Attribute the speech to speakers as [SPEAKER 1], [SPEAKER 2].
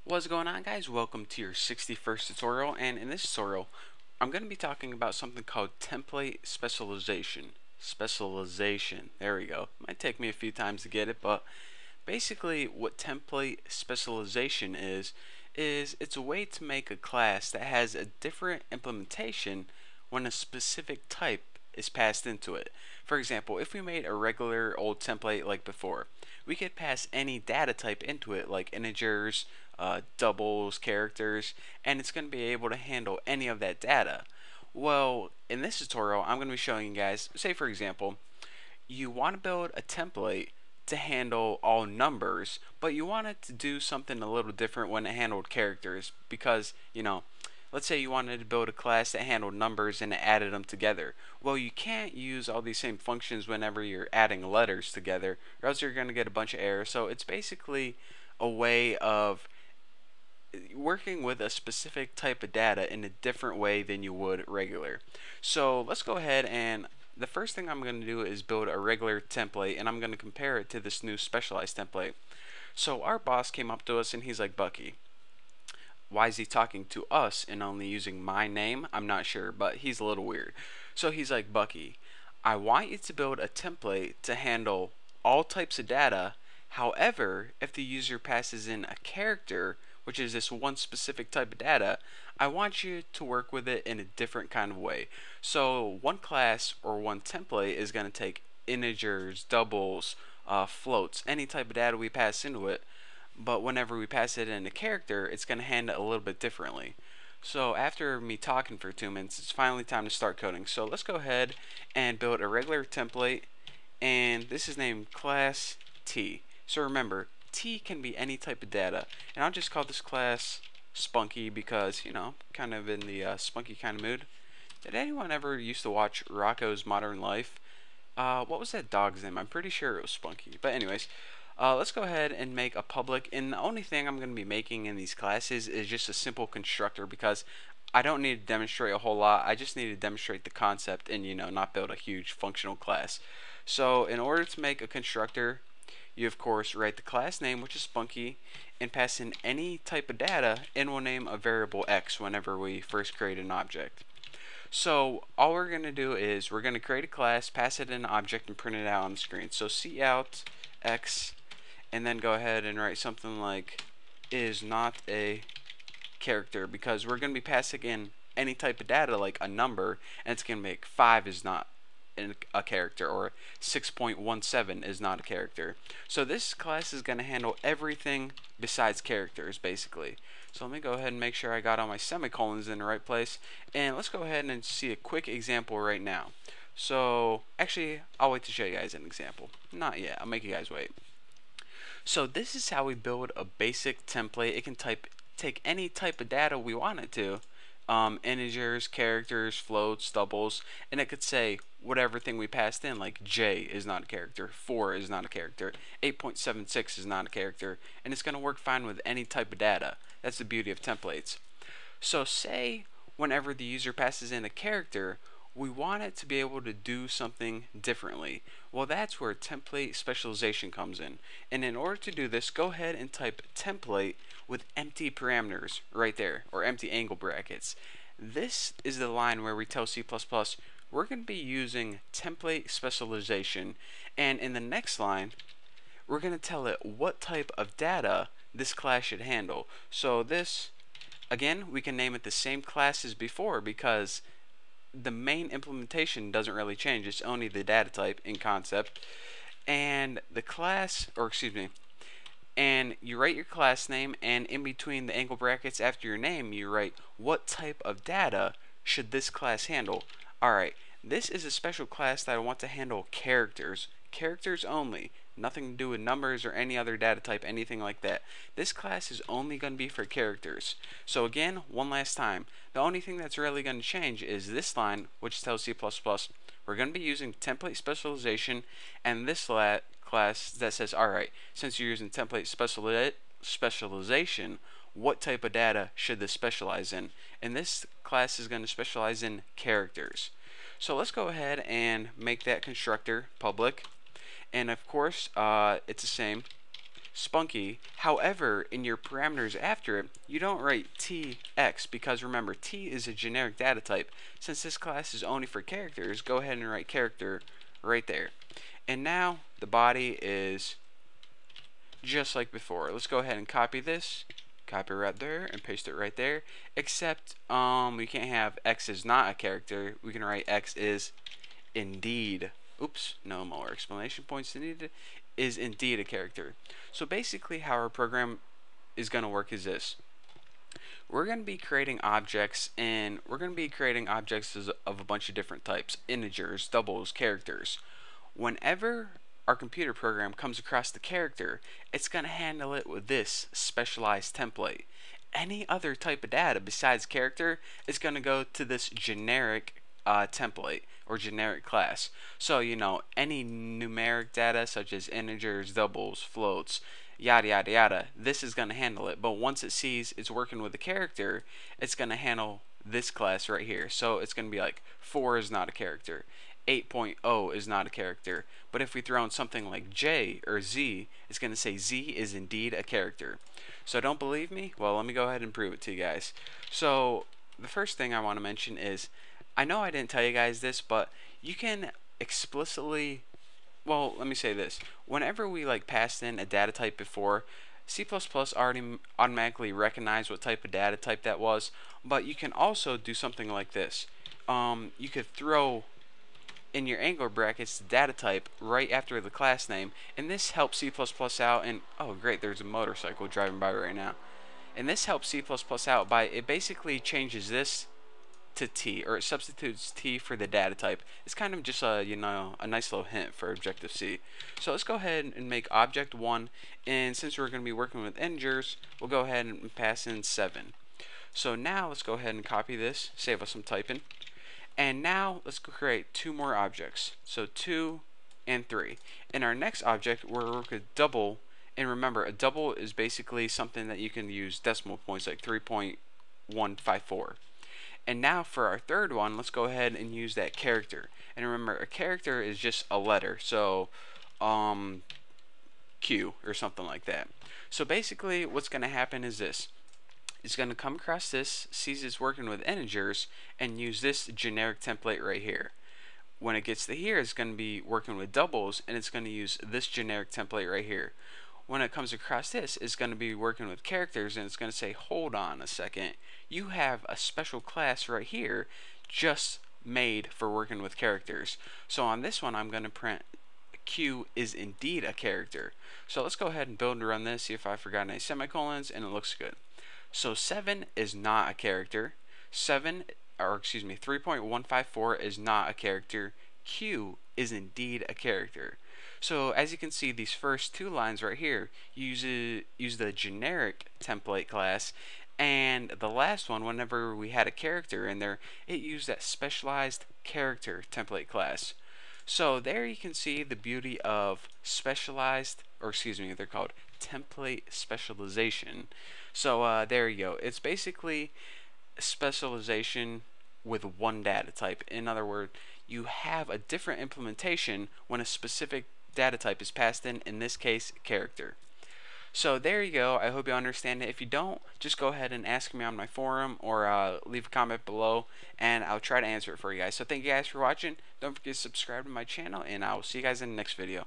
[SPEAKER 1] What's going on, guys? Welcome to your 61st tutorial, and in this tutorial I'm going to be talking about something called template specialization. There we go. Might take me a few times to get it, but basically what template specialization is it's a way to make a class that has a different implementation when a specific type is passed into it. For example, if we made a regular old template like before, we could pass any data type into it, like integers, doubles, characters, and it's going to be able to handle any of that data. Well, in this tutorial, I'm going to be showing you guys, say for example, you want to build a template to handle all numbers, but you want it to do something a little different when it handled characters because, let's say you wanted to build a class that handled numbers and it added them together. Well, you can't use all these same functions whenever you're adding letters together, or else you're going to get a bunch of errors. So it's basically a way of working with a specific type of data in a different way than you would regular. So let's go ahead, and the first thing I'm going to do is build a regular template, and I'm going to compare it to this new specialized template. So our boss came up to us and he's like, Bucky, why is he talking to us and only using my name? I'm not sure, but he's a little weird. So he's like, Bucky, I want you to build a template to handle all types of data. However, if the user passes in a character, which is this one specific type of data, I want you to work with it in a different kind of way. So one class or one template is going to take integers, doubles, floats, any type of data we pass into it, but whenever we pass it in a character, it's going to handle it a little bit differently. So after me talking for 2 minutes, it's finally time to start coding. So let's go ahead and build a regular template, and this is named class T. So remember, T can be any type of data, and I'll just call this class Spunky because, kind of in the spunky kind of mood. Did anyone ever used to watch Rocko's Modern Life? What was that dog's name? I'm pretty sure it was Spunky. But anyways, let's go ahead and make a public, and the only thing I'm going to be making in these classes is just a simple constructor because I don't need to demonstrate a whole lot. I just need to demonstrate the concept and, not build a huge functional class. So in order to make a constructor, you of course write the class name, which is Spunky, and pass in any type of data, and we'll name a variable x whenever we first create an object. So all we're going to do is we're going to create a class, pass it in an object, and print it out on the screen. So cout x, and then go ahead and write something like is not a character, because we're going to be passing in any type of data like a number, and it's going to make 5 is not a character, or 6.17 is not a character. So this class is going to handle everything besides characters, basically. So let me go ahead and make sure I got all my semicolons in the right place, and let's go ahead and see a quick example right now. So actually, I'll wait to show you guys an example. Not yet, I'll make you guys wait. So this is how we build a basic template. It can take any type of data we want it to, integers, characters, floats, doubles, and it could say whatever thing we passed in, like J is not a character, 4 is not a character, 8.76 is not a character, and it's going to work fine with any type of data. That's the beauty of templates. So say whenever the user passes in a character, we want it to be able to do something differently. Well, that's where template specialization comes in. And in order to do this, go ahead and type template with empty parameters right there, or empty angle brackets. This is the line where we tell C++ we're going to be using template specialization, and in the next line we're going to tell it what type of data this class should handle. So this, again, we can name it the same class as before because the main implementation doesn't really change. It's only the data type in concept, and the class, or excuse me, and you write your class name, and in between the angle brackets after your name you write what type of data should this class handle. Alright, this is a special class that I want to handle characters only, nothing to do with numbers or any other data type, anything like that. This class is only going to be for characters. So again, one last time, the only thing that's really going to change is this line, which tells C++ we're going to be using template specialization, and this class that says, alright, since you're using template specialization, what type of data should this specialize in? And this class is going to specialize in characters. So let's go ahead and make that constructor public, and of course it's the same. spunky. However, in your parameters after it, you don't write tx because remember, t is a generic data type. Since this class is only for characters, go ahead and write character right there. And now the body is just like before. Let's go ahead and copy this, copy right there, and paste it right there. Except we can't have x is not a character. We can write x is indeed. Oops, no more explanation points needed. Is indeed a character. So basically, how our program is going to work is this. We're going to be creating objects, and we're going to be creating objects of a bunch of different types: integers, doubles, characters. Whenever our computer program comes across the character, it's going to handle it with this specialized template. Any other type of data besides character is going to go to this generic template or generic class. So, you know, any numeric data such as integers, doubles, floats, yada yada yada, this is going to handle it. But once it sees it's working with a character, it's going to handle this class right here. So it's going to be like 4 is not a character, 8.0 is not a character. But if we throw in something like J or Z, it's going to say Z is indeed a character. So don't believe me? Well, let me go ahead and prove it to you guys. So the first thing I want to mention is, I know I didn't tell you guys this, but you can explicitly, well, let me say this. Whenever we like passed in a data type before, C++ already automatically recognized what type of data type that was, but you can also do something like this. You could throw in your angular brackets the data type right after the class name, and this helps C++ out. And oh great, there's a motorcycle driving by right now. And this helps C++ out by, it basically changes this to T, or it substitutes T for the data type. It's kind of just a, you know, a nice little hint for Objective-C. So let's go ahead and make object 1, and since we're going to be working with integers, we'll go ahead and pass in 7. So now let's go ahead and copy this, save us some typing. And now let's create 2 more objects. So 2 and 3. In our next object, we're working with double. And remember, a double is basically something that you can use decimal points like 3.154. And now for our third one, let's go ahead and use that character. And remember, a character is just a letter. So Q or something like that. So basically what's going to happen is this. It's going to come across this, sees it's working with integers, and use this generic template right here. When it gets to here, it's going to be working with doubles, and it's going to use this generic template right here. When it comes across this, it's going to be working with characters, and it's going to say, hold on a second, you have a special class right here just made for working with characters. So on this one, I'm going to print Q is indeed a character. So let's go ahead and build and run this, see if I forgot any semicolons, and it looks good. So 7 is not a character. 3.154 is not a character. Q is indeed a character. So as you can see, these first 2 lines right here use the generic template class, and the last one, whenever we had a character in there, it used that specialized character template class. So there you can see the beauty of specialized, or excuse me, they're called template specialization. So there you go. It's basically specialization with one data type. In other words, you have a different implementation when a specific data type is passed in this case, character. So there you go. I hope you understand it. If you don't, just go ahead and ask me on my forum, or leave a comment below, and I'll try to answer it for you guys. So thank you guys for watching. Don't forget to subscribe to my channel, and I will see you guys in the next video.